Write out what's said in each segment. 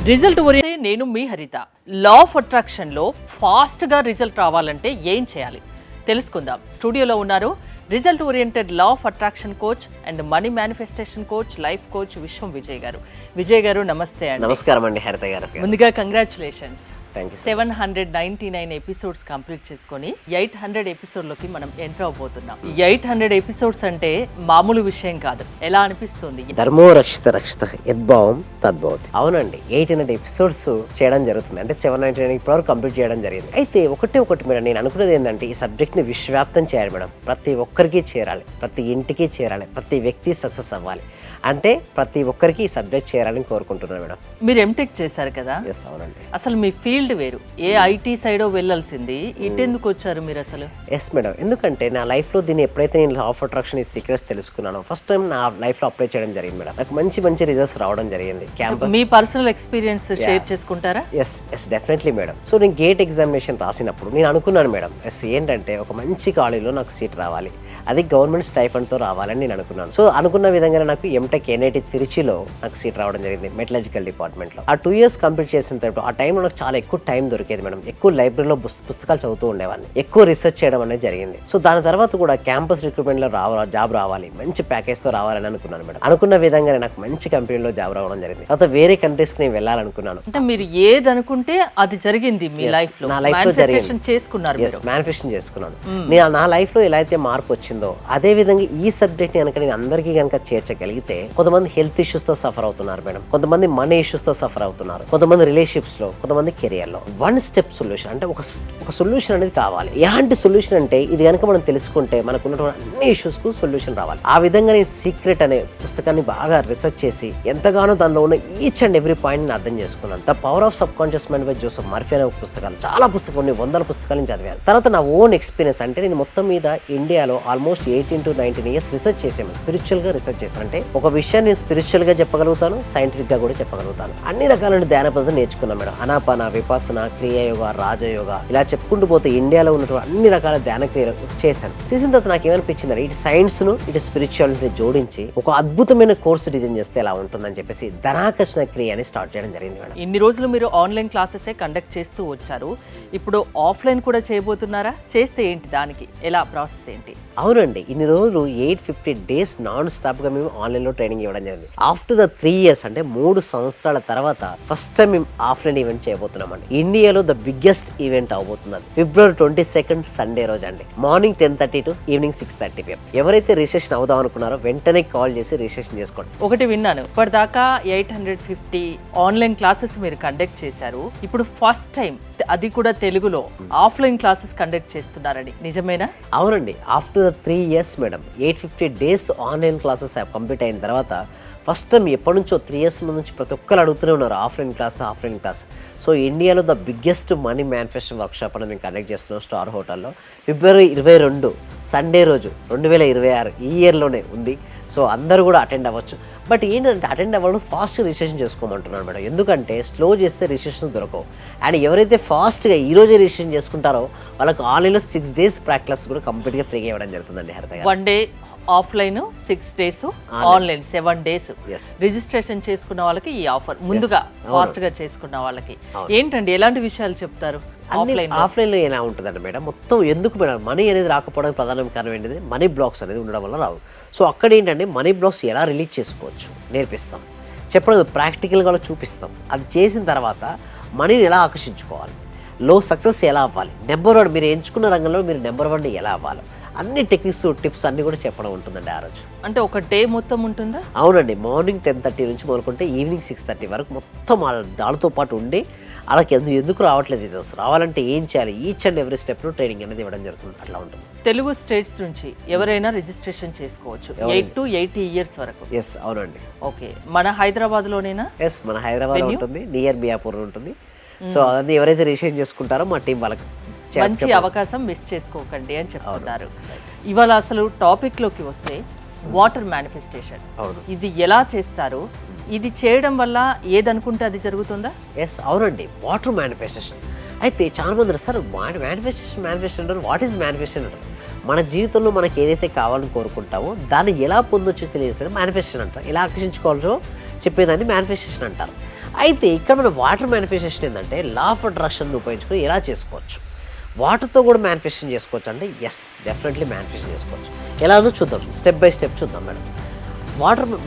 Result ఓరియంటే నేను మీ హరిత. లా of అట్రాక్షన్లో ఫాస్ట్గా రిజల్ట్ రావాలంటే ఏం చేయాలి తెలుసుకుందాం. స్టూడియోలో ఉన్నారు result oriented law of attraction coach and money manifestation coach, life coach విశ్వం విజయ్ గారు. విజయ్ గారు నమస్తే అండి. నమస్కారం అండి హరిత గారు. ముందుగా congratulations. Thank you. 799 episodes complete చేసుకొని 800 ఎపిసోడ్లోకి మనం ఎంటర్ అవబోతున్నాం. 800 ఎపిసోడ్స్ అంటే మామూలు విషయం కాదు. ఎలా అనిపిస్తుంది? ధర్మో రక్షిత రక్షిత యద్భావం తద్భవతి. అవునండి, 800 ఎపిసోడ్స్ చేయడం జరుగుతుంది. అంటే 799 ఇప్పటివరకు కంప్లీట్ చేయడం జరిగింది. అయితే ఒకటి మేడం, నేను అనుకున్నది ఏంటంటే ఈ సబ్జెక్ట్ ని విశ్వవ్యాప్తం చేయాలి మేడం. ప్రతి ఒక్కరికి చేరాలి, ప్రతి ఇంటికి చేరాలి, ప్రతి వ్యక్తి సక్సెస్ అవ్వాలి. అంటే ప్రతి ఒక్కరికి ఈ సబ్జెక్ట్ చేరాలని కోరుకుంటున్నాను మేడం. మీరు ఎంటెక్ చేశారు కదా? ఎస్, అవునండి. అసలు మీ ఫీల్డ్ వేరు, ఏ ఐటీ సైడ్ వెళ్ళాల్సింది, ఇటెందుకు వచ్చారు మీరు అసలు? ఎస్ మేడం, ఎందుకంటే నా లైఫ్లో దీన్ని ఎప్పుడైతే నేను లా ఆఫ్ అట్రాక్షన్ ఈ సీక్రెట్స్ తెలుసుకున్నానో ఫస్ట్ టైం నా లైఫ్లో అప్లై చేయడం జరిగింది మేడం. నాకు మంచి రిజల్ట్స్ రావడం జరిగింది. క్యాంపస్ మీ పర్సనల్ ఎక్స్పీరియన్స్ షేర్ చేసుకుంటారా? Yes definitely madam. సో నేను గేట్ ఎగ్జామినేషన్ రాసినప్పుడు నేను అనుకున్నాను మేడం, ఏంటంటే ఒక మంచి కాలేజీలో నాకు సీట్ రావాలి, అది గవర్నమెంట్ స్టైఫండ్తో రావాలని నేను అనుకున్నాను. సో అనుకున్న విధంగానే నాకు ఎంటెక్ ఎన్ఐటి తిరుచిలో నాకు సీట్ రావడం జరిగింది, మెటలజికల్ డిపార్ట్మెంట్లో. ఆ 2 years కంప్లీట్ చేసిన తర్వాత ఆ టైంలో నాకు చాలా ఎక్కువ టైం దొరికేది మేడం. ఎక్కువ లైబ్రరీలో పుస్తకాలు చదువుతూ ఉండేవాడిని, ఎక్కువ రీసెర్చ్ చేయడం అనేది జరిగింది. సో దాని తర్వాత కూడా క్యాంపస్ రిక్రూట్మెంట్లో జాబ్ రావాలి, మంచి ప్యాకేజ్తో రావాలని అనుకున్నాను మేడం. అనుకున్న విధంగానే నాకు మంచి కంపెనీలో జాబ్ రావడం జరిగింది. తర్వాత వేరే కంట్రీస్కి నేను వెళ్ళాలనుకున్నాను. అంటే మీరు ఏది అనుకుంటే అది జరిగింది మీ లైఫ్ లో. నా లైఫ్ లో జరిగింది. చేసుకున్నారు. మేనిఫెస్టేషన్ చేసుకున్నాను. నేను నా లైఫ్ లో ఎలా అయితే మార్పు వచ్చిందో అదే విధంగా ఈ సబ్జెక్ట్ ని కనుక నేను అందరికీ కనుక చేర్చగలిగితే, కొంతమంది హెల్త్ ఇష్యూస్ తో సఫర్ అవుతున్నారు మేడం, కొంతమంది మనీ ఇష్యూస్ తో సఫర్ అవుతున్నారు, కొంతమంది రిలేషన్షిప్స్ లో, కొంతమంది కెరియర్ లో. 1 step సొల్యూషన్ అంటే ఒక సొల్యూషన్ అనేది కావాలి. ఎలాంటి సొల్యూషన్ అంటే ఇది కనుక మనం తెలుసుకుంటే మనకు ఉన్నటువంటి అన్ని ఇష్యూస్ కు సొల్యూషన్ రావాలి. ఆ విధంగా నేను సీక్రెట్ అనే పుస్తకాన్ని బాగా రీసెర్చ్ చేసి ఎంతగానో దానిలో ఉన్న ఈచ్ అండ్ ఎవ్రీ పాయింట్ ని అర్థం చేసుకున్నాను. The power of sub conscious mind by Joseph Murphy అనే ఒక పుస్తకాలు, చాలా పుస్తకాలు, కొన్ని 100 పుస్తకాలను చదివాను. తర్వాత నా ఓన్ ఎక్స్పీరియన్స్ అంటే నేను మొత్తం మీద ఇండియాలో ఆల్మోస్ట్ 18 to 19 years రీసెర్చ్ చేసాను. స్పిరిచువల్ గా రీసెర్చ్ చేశాను. అంటే ఒక విషయాన్ని నేను స్పిరిచువల్ గా చెప్పగలుగుతాను, సైంటిఫిక్ గా కూడా చెప్పగలుగుతాను. అన్ని రకాలైన ధ్యాన పద్ధతులు నేర్చుకున్నాను మేడం. అనాపాన, విపాసన, క్రియాయోగ, రాజయోగ, ఇలా చెప్పుకుంటూ పోతే ఇండియాలో ఉన్నటువంటి అన్ని రకాల ధ్యాన క్రియలు చేశాను. చేసిన తర్వాత నాకు ఏమనిపించింది, ఇటు సైన్స్ ను ఇటు స్పిరిచువాలిటీని జోడించి ఒక అద్భుతమైన కోర్సు డిజైన్ చేస్తే ఎలా ఉంటుందని చెప్పేసి ధనాకర్షణ క్రియ అని స్టార్ట్ చేయడం జరిగింది మేడం. ఇన్ని రోజులు మీరు ఆన్లైన్ క్లాసెస్ కండక్ట్ చేస్తూ వచ్చారు, ఇప్పుడు ఆఫ్లైన్ కూడా చేయబోతున్నారా? చేస్తే ఏంటి, దానికి ఎలా ప్రాసెస్ ఏంటి? అవునండి, ఇన్ని రోజులు 850 days నాన్ స్టాప్ గా మేము ఆన్లైన్ లో ట్రైనింగ్ ఇవ్వడం జరిగింది. ఆఫ్టర్ ద 3 years అంటే 3 సంవత్సరాల తర్వాత ఫస్ట్ టైం మేము ఆఫ్లైన్ ఈవెంట్ చేయబోతున్నామండి. ఇండియాలో ద బిగ్గెస్ట్ ఈవెంట్ అవబోతున్నది February 22nd సండే రోజు అండి. Morning 10:30 to evening 6:30 PM. ఎవరైతే రిజిస్ట్రేషన్ అవుదాం అనుకున్నారో వెంటనే కాల్ చేసి రిజిస్ట్రేషన్ చేసుకోండి. ఒకటి విన్నాను, ఇప్పటిదాకా 850 ఆన్లైన్ క్లాసెస్ మీరు కండక్ట్ చేశారు, ఇప్పుడు ఫస్ట్ టైం అది కూడా తెలుగులో ఆఫ్లైన్ క్లాసెస్ కండక్ట్ చేస్తున్నారని, నిజమేనా? అవునండి, after the 3 years madam, 850 days online classes complete అయిన తర్వాత ఫస్ట్ టైం ఎప్పటి నుంచో 3 years ముందు నుంచి ప్రతి ఒక్కరు అడుగుతూనే ఉన్నారు ఆఫ్లైన్ క్లాస్. సో ఇండియాలో the biggest money manifesto workshop అని మేము కండక్ట్ చేస్తున్నాం స్టార్ హోటల్లో. February 22 సండే రోజు 2026 ఈ ఇయర్లోనే ఉంది. సో అందరూ కూడా అటెండ్ అవ్వచ్చు. బట్ ఏంటంటే అటెండ్ అవ్వడం ఫాస్ట్ రిజిస్ట్రేషన్ చేసుకోమంటున్నాను మేడం. ఎందుకంటే స్లో చేస్తే రిజిస్ట్రేషన్ దొరకవు. అండ్ ఎవరైతే ఫాస్ట్గా ఈరోజే రిజిస్ట్రేషన్ చేసుకుంటారో వాళ్ళకి ఆన్లైన్లో 6 days ప్రాక్టీస్ కూడా కంప్లీట్గా ఫ్రీగా ఇవ్వడం జరుగుతుందండి హరిత గారు. 1 day offline, 6 days online, 7 days. Registration చేసుకున్న వాళ్ళకి ఈ ఆఫర్, ముందుగా ఫాస్ట్ గా చేసుకున్న వాళ్ళకి ఏంటండి, ఎలాంటి విషయాలు చెప్తారు? ఆఫ్లైన్ లో ఎలా ఉంటుందండి మేడం, మొత్తం ఎందుకు మేడం, మనీ అనేది రాకపోవడానికి ప్రధాన కారణం ఏంటంటే మనీ బ్లాక్స్ అనేది ఉండడం వల్ల రావు. సో అక్కడ ఏంటంటే మనీ బ్లాక్స్ ఎలా రిలీజ్ చేసుకోవచ్చు నేర్పిస్తాం, చెప్పడం ప్రాక్టికల్గా చూపిస్తాం. అది చేసిన తర్వాత మనీని ఎలా ఆకర్షించుకోవాలి, సక్సెస్ ఎలా అవ్వాలి, నెంబర్ 1 మీరు ఎంచుకున్న రంగంలో మీరు నెంబర్ 1 ఎలా అవ్వాలి, అన్ని టెక్నిక్స్, టిప్స్ అన్ని కూడా చెప్పడం ఉంటుందండి ఆ రోజు. అంటే ఒక డే మొత్తం ఉంటుందా? అవునండి, మార్నింగ్ 10:30 నుంచి మొదలుకుంటే ఈవినింగ్ 6:30 వరకు మొత్తం దానితో పాటు ఉండి వాళ్ళకి ఎందుకు రావట్లేదు రిజల్ట్స్ రావాలంటే ఏం చేయాలి, ఈచ్ అండ్ ఎవ్రీ స్టెప్ లో ట్రైనింగ్ అనేది ఇవ్వడం జరుగుతుంది. అట్లా ఉంటుంది. తెలుగు స్టేట్స్ నుంచి ఎవరైనా రిజిస్ట్రేషన్ చేసుకోవచ్చు 8 to 80 years వరకు. ఎస్, అవునండి. ఓకే, మన హైదరాబాద్ లోనేనా? ఎస్, మన హైదరాబాద్ ఉంటుంది, నియర్ మియాపూర్ ఉంటుంది. సో అదన్నీ ఎవరైతే రిజిస్ట్రేషన్ చేసుకుంటారో మా టీం వాళ్ళకి మంచి అవకాశం మిస్ చేసుకోకండి అని చెప్తున్నారు. ఇవాళ అసలు టాపిక్ లోకి వస్తే వాటర్ మేనిఫెస్టేషన్, ఇది ఎలా చేస్తారు, ఇది చేయడం వల్ల ఏదనుకుంటే అది జరుగుతుందా? ఎస్, అవునండి, వాటర్ మేనిఫెస్టేషన్. అయితే చాలా మంది సార్ మేనిఫెస్టేషన్ అంటారు, వాట్ ఈజ్ మేనిఫెస్టేషన్ అంటారు. మన జీవితంలో మనకి ఏదైతే కావాలని కోరుకుంటామో దాన్ని ఎలా పొందొచ్చో తెలియదు మేనిఫెస్టేషన్ అంటారు. ఎలా ఆకర్షించుకోవాలో చెప్పేదాన్ని మేనిఫెస్టేషన్ అంటారు. అయితే ఇక్కడ మన వాటర్ మేనిఫెస్టేషన్ ఏంటంటే లా ఆఫ్ అట్రాక్షన్ ఉపయోగించుకొని ఎలా చేసుకోవచ్చు, వాటర్తో కూడా మేనిఫెస్టేషన్ చేసుకోవచ్చు అంటే ఎస్ డెఫినెట్లీ మేనిఫెస్టేషన్ చేసుకోవచ్చు. ఎలాగో చూద్దాం, స్టెప్ బై స్టెప్ చూద్దాం madam.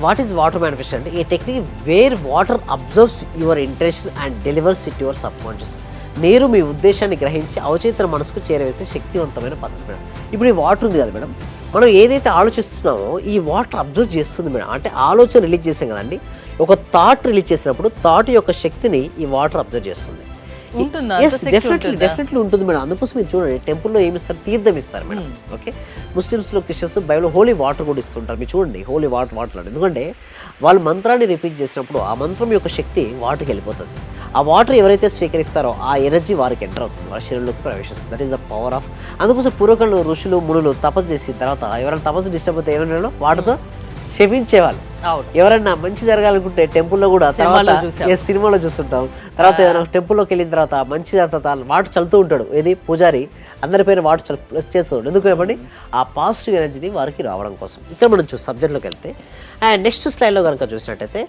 What is water manifestation అంటే a technique where water observes your intention and delivers it your subconscious. నీరు మీ ఉద్దేశాన్ని గ్రహించి అవచేతన మనసుకు చేరవేసే శక్తివంతమైన పద్ధతి మేడం. ఇప్పుడు ఈ వాటర్ ఉంది కదా మేడం, మనం ఏదైతే ఆలోచిస్తున్నామో ఈ వాటర్ అబ్జర్వ్ చేస్తుంది మేడం. అంటే ఆలోచన రిలీజ్ చేసాం కదండి, ఒక థాట్ రిలీజ్ చేసినప్పుడు థాట్ యొక్క శక్తిని ఈ వాటర్ అబ్జర్వ్ చేస్తుంది. డెఫినెట్లీ ఉంటుంది మేడం. అందుకోసం మీరు చూడండి టెంపుల్లో ఏమి ఇస్తారు, తీర్థం ఇస్తారు మేడం. ఓకే, ముస్లిమ్స్లో క్రిస్టియన్స్ బైబిల్లో హోలీ వాటర్ కూడా ఇస్తుంటారు. మీరు చూడండి హోలీ వాటర్ ఎందుకంటే వాళ్ళు మంత్రాన్ని రిపీట్ చేసినప్పుడు ఆ మంత్రం యొక్క శక్తి వాటర్కి వెళ్ళిపోతుంది. ఆ వాటర్ ఎవరైతే స్వీకరిస్తారో ఆ ఎనర్జీ వారికి ఎంటర్ అవుతుంది, వాళ్ళ శరీరంలోకి ప్రవేశిస్తుంది. That is the power of. అందుకోసం పూర్వకాలంలో ఋషులు మునులు తపస్సు చేసిన తర్వాత ఎవరైనా తపస్సు డిస్టర్బ్ అయితే ఏమైనా వాటితో క్షమించేవాళ్ళు. ఎవరైనా మంచి జరగాలనుకుంటే టెంపుల్లో కూడా తర్వాత సినిమాలో చూస్తుంటాం, తర్వాత ఏదైనా టెంపుల్లోకి వెళ్ళిన తర్వాత మంచి వాటర్ చల్లుతూ ఉంటాడు ఏది పూజారి, అందరిపైన వాటర్ చేస్తూ ఉంటాడు. ఎందుకు చెప్పండి, ఆ పాజిటివ్ ఎనర్జీని వారికి రావడం కోసం. ఇక్కడ మనం సబ్జెక్ట్లోకి వెళ్తే అండ్ నెక్స్ట్ స్లైడ్లో కనుక చూసినట్టయితే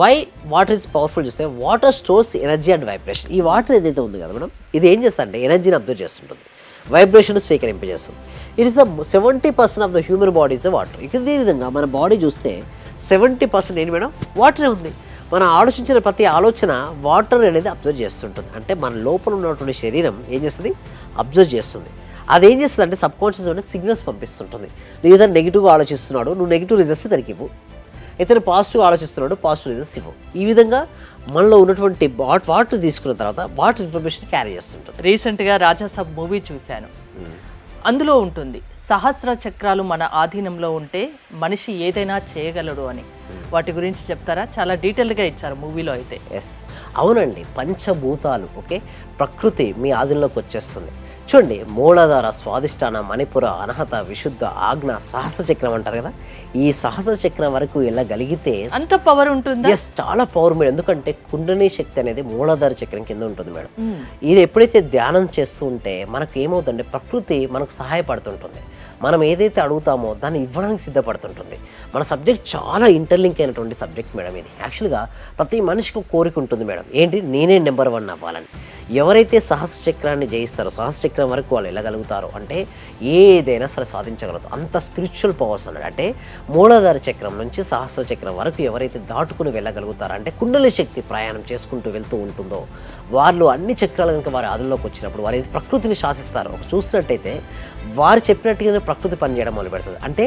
వై వాటర్ ఇస్ పవర్ఫుల్ చూస్తే water stores energy and vibration. ఈ వాటర్ ఏదైతే ఉంది కదా మేడం, ఇది ఏం చేస్తా అంటే ఎనర్జీని అబ్జర్వ్ చేస్తుంటుంది, వైబ్రేషన్ స్వీకరింపజేస్తుంది. It is the 70% of the human body is water. ఇదే విధంగా మన బాడీ చూస్తే 70% ఏంటి మేడం, వాటరే ఉంది. మనం ఆలోచించిన ప్రతి ఆలోచన వాటర్ అనేది అబ్జర్వ్ చేస్తుంటుంది. అంటే మన లోపల ఉన్నటువంటి శరీరం ఏం చేస్తుంది, అబ్జర్వ్ చేస్తుంది. అదేం చేస్తుంది అంటే సబ్ కాన్షియస్ అంటే సిగ్నల్స్ పంపిస్తుంటుంది. నువ్వు ఏదైనా నెగిటివ్గా ఆలోచిస్తున్నాడు, నువ్వు నెగిటివ్ రిజల్ట్స్ దానికి ఇవ్వు. ఇతను పాజిటివ్గా ఆలోచిస్తున్నాడు, పాజిటివ్ రిజల్ట్స్ ఇవ్వు. ఈ విధంగా మనలో ఉన్నటువంటి వాటర్ తీసుకున్న తర్వాత వాటర్ ఇన్ఫర్మేషన్ క్యారీ చేస్తుంటుంది. రీసెంట్గా రాజాసాబ్ మూవీ చూశాను, అందులో ఉంటుంది సహస్ర చక్రాలు మన ఆధీనంలో ఉంటే మనిషి ఏదైనా చేయగలడు అని. వాటి గురించి చెప్తారా? చాలా డీటెయిల్గా ఇచ్చారు మూవీలో అయితే. ఎస్ అవునండి, పంచభూతాలు ఓకే, ప్రకృతి మీ ఆధీనంలోకి వచ్చేస్తుంది. చూడండి మూలాధార, స్వాదిష్టాన, మణిపుర, అనహత, విశుద్ధ, ఆజ్ఞ, సహస్ర చక్రం అంటారు కదా, ఈ సహస్ర చక్రం వరకు వెళ్ళగలిగితే అంత పవర్ ఉంటుంది. ఎస్ చాలా పవర్ మేడం. ఎందుకంటే కుండలిని శక్తి అనేది మూలాధార చక్రం కింద ఉంటుంది మేడం. ఇది ఎప్పుడైతే ధ్యానం చేస్తూ ఉంటే మనకు ఏమవుతుందంటే ప్రకృతి మనకు సహాయపడుతుంటుంది. మనం ఏదైతే అడుగుతామో దాన్ని ఇవ్వడానికి సిద్ధపడుతుంటుంది. మన సబ్జెక్ట్ చాలా ఇంటర్లింక్ అయినటువంటి సబ్జెక్ట్ మేడం ఇది. యాక్చువల్గా ప్రతి మనిషికి కోరిక ఉంటుంది మేడం, ఏంటి నేనే నెంబర్ 1 అవ్వాలని. ఎవరైతే సహస్ర చక్రాన్ని జయిస్తారో, సహస్ర చక్రం వరకు వాళ్ళు వెళ్ళగలుగుతారో అంటే ఏదైనా సరే సాధించగలుగుతారు. అంత స్పిరిచువల్ పవర్స్ అన్నాడు. అంటే మూలాధార చక్రం నుంచి సహస్ర చక్రం వరకు ఎవరైతే దాటుకుని వెళ్ళగలుగుతారో అంటే కుండలి శక్తి ప్రయాణం చేసుకుంటూ వెళ్తూ ఉంటుందో వాళ్ళు అన్ని చక్రాలు కనుక వారి ఆధుల్లోకి వచ్చినప్పుడు వారు ప్రకృతిని శాసిస్తారు. చూసినట్టయితే వారు చెప్పినట్టుగానే ప్రకృతి పనిచేయడం మొదలు పెడుతుంది. అంటే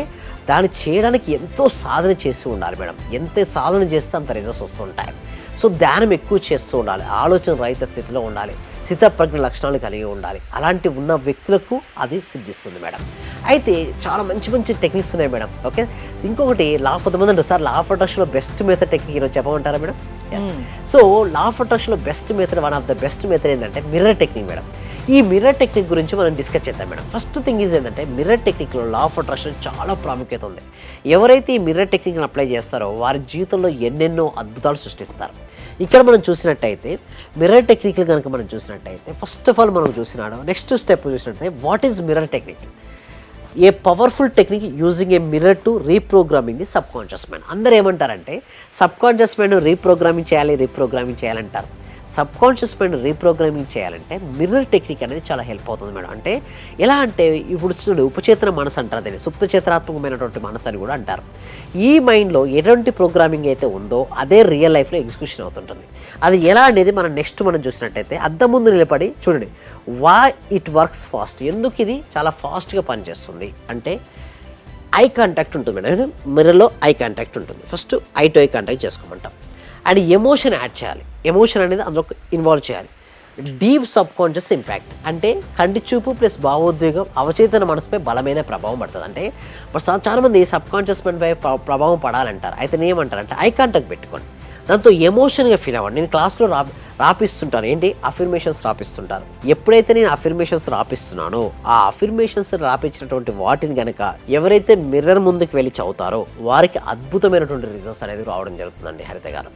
దాన్ని చేయడానికి ఎంతో సాధన చేసి ఉండాలి మేడం. ఎంత సాధన చేస్తే అంత రిజల్ట్స్ వస్తుంటాయి. సో ధ్యానం ఎక్కువ చేస్తూ ఉండాలి, ఆలోచన రహిత స్థితిలో ఉండాలి, స్థితప్రజ్ఞ లక్షణాలు కలిగి ఉండాలి. అలాంటి ఉన్న వ్యక్తులకు అది సిద్ధిస్తుంది మేడం. అయితే చాలా మంచి మంచి టెక్నిక్స్ ఉన్నాయి మేడం. ఓకే, ఇంకొకటి కొంతమంది అంటారు సార్ లా ఆఫ్ అట్రాక్షన్లో బెస్ట్ మెథడ్ టెక్నిక్ ఈరోజు చెప్పమంటారా మేడం? సో లా ఆఫ్ అట్రాక్షన్లో best method, one of the best method ఏంటంటే మిర్రర్ టెక్నిక్ మేడం. ఈ మిర్రర్ టెక్నిక్ గురించి మనం డిస్కస్ చేద్దాం మేడం. ఫస్ట్ థింగ్ ఈజ్ ఏంటంటే మిర్రర్ టెక్నిక్లో లా ఆఫ్ అట్రాక్షన్ చాలా ప్రాముఖ్యత ఉంది. ఎవరైతే ఈ మిర్రర్ టెక్నిక్ని అప్లై చేస్తారో వారి జీవితంలో ఎన్నెన్నో అద్భుతాలు సృష్టిస్తారు. ఇక్కడ మనం చూసినట్టయితే మిర్రర్ టెక్నిక్లు కనుక మనం చూసినట్టయితే ఫస్ట్ ఆఫ్ ఆల్ మనం చూసినాడు నెక్స్ట్ స్టెప్ చూసినట్టయితే what is mirror technique? A powerful technique using a mirror to reprogramming the sub conscious mind. అందరూ ఏమంటారంటే సబ్ కాన్షియస్ మైండ్ రీప్రోగ్రామింగ్ చేయాలంటారు. సబ్ కాన్షియస్ మైండ్ రీప్రోగ్రామింగ్ చేయాలంటే మిర్రర్ టెక్నిక్ అనేది చాలా help అవుతుంది మేడం. అంటే ఎలా అంటే ఇప్పుడు చూడండి ఉపచేతన మనసు అంటారు, దాన్ని సుప్తచేతనాత్మకమైనటువంటి మనసు అని కూడా అంటారు. ఈ మైండ్లో ఎటువంటి ప్రోగ్రామింగ్ అయితే ఉందో అదే రియల్ లైఫ్లో ఎగ్జిక్యూషన్ అవుతుంటుంది. అది ఎలా అనేది మనం చూసినట్టయితే అద్దం ముందు నిలబడి చూడండి వై ఇట్ వర్క్స్ ఫాస్ట్. ఎందుకు ఇది చాలా ఫాస్ట్గా పనిచేస్తుంది అంటే ఐ కాంటాక్ట్ ఉంటుంది మేడం. మిర్రర్లో ఐ కాంటాక్ట్ ఉంటుంది. First eye to eye contact చేసుకోమంటాం. అండ్ ఎమోషన్ యాడ్ చేయాలి. ఎమోషన్ అనేది అందులో ఇన్వాల్వ్ చేయాలి. డీప్ సబ్ కాన్షియస్ ఇంపాక్ట్ అంటే కంటి చూపు ప్లస్ భావోద్వేగం అవచేతన మనసుపై బలమైన ప్రభావం పడుతుంది. అంటే చాలామంది సబ్ కాన్షియస్ మైండ్పై ప్రభావం పడాలంటారు. అయితే ఏమంటారంటే ఐ కాంటాక్ట్ పెట్టుకోండి, దాంతో ఎమోషన్గా ఫీల్ అవ్వండి. నేను క్లాస్లో రాపిస్తుంటాను ఏంటి అఫర్మేషన్స్ రాపిస్తుంటాను. ఎప్పుడైతే నేను అఫర్మేషన్స్ రాపిస్తున్నానో ఆ అఫర్మేషన్స్ రాపించినటువంటి వాటిని కనుక ఎవరైతే మిర్రర్ ముందుకు వెళ్ళి చదువుతారో వారికి అద్భుతమైనటువంటి రిజల్ట్స్ అనేది రావడం జరుగుతుందండి హరిత గారు.